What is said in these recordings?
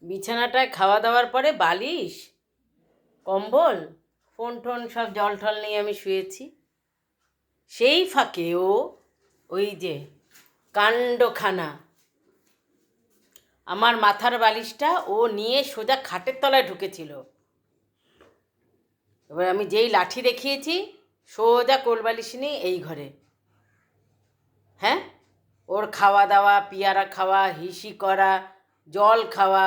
বিছানাটায় খাওয়া দাওয়ার পরে বালিশ, কম্বল, ফোন টোন সব জল টল নিয়ে আমি শুয়েছি। সেই ফাঁকে ওই যে কাণ্ডখানা, আমার মাথার বালিশটা ও নিয়ে সোজা খাটের তলায় ঢুকেছিল। এবার আমি যেই লাঠি দেখিয়েছি, সোজা কোলবালিশ নিয়ে এই ঘরে। হ্যাঁ, ওর খাওয়া দাওয়া, পিয়ারা খাওয়া, হিসি করা, জল খাওয়া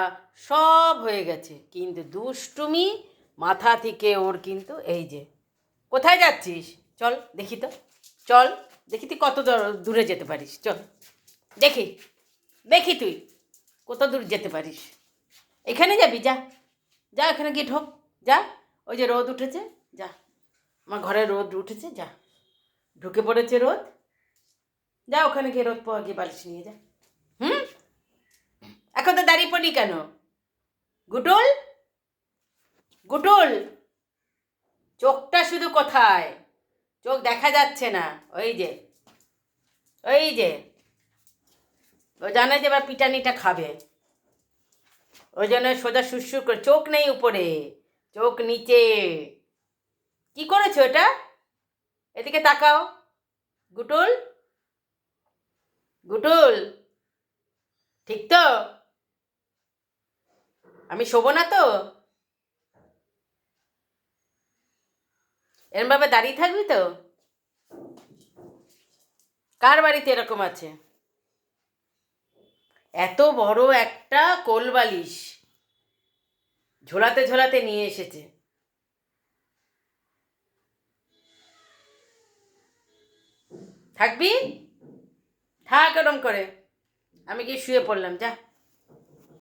সব হয়ে গেছে, কিন্তু দুষ্টুমি মাথা থেকে ওর কিন্তু এই যে। কোথায় যাচ্ছিস? চল দেখি তো, চল দেখি তুই কত দূরে যেতে পারিস, চল দেখি, দেখি তুই কত দূর যেতে পারিস। এখানে যাবি? যা, যা এখানে গিয়ে ঢোক, যা। ওই যে রোদ উঠেছে, যা, আমার ঘরে রোদ উঠেছে, যা, ঢুকে পড়েছে রোদ, যা ওখানে গিয়ে রোদ পাওয়া গিয়ে বালিশ নিয়ে যা। হুম, এখন তো দাঁড়িয়ে পড়ি কেন? গুটুল, গুটুল, চোখটা শুধু কোথায়? চোখ দেখা যাচ্ছে না। ওই যে, ওই যে, ও জানে যে এবার পিটানিটা খাবে, ওই জন্য সোজা সুরসুর করে। চোখ নেই উপরে, চোখ নিচে। কি করেছো এটা? এদিকে তাকাও। গুটুল, গুটুল, ঠিক তো? আমি শোবো না তো? এরমভাবে দাঁড়িয়ে থাকবি তো? কার বাড়িতে এরকম আছে? এত বড় একটা কোলবালিশ ঝোলাতে ঝোলাতে নিয়ে এসেছে। থাকবি? থাক ওরম করে। আমি গিয়ে শুয়ে পড়লাম, যা।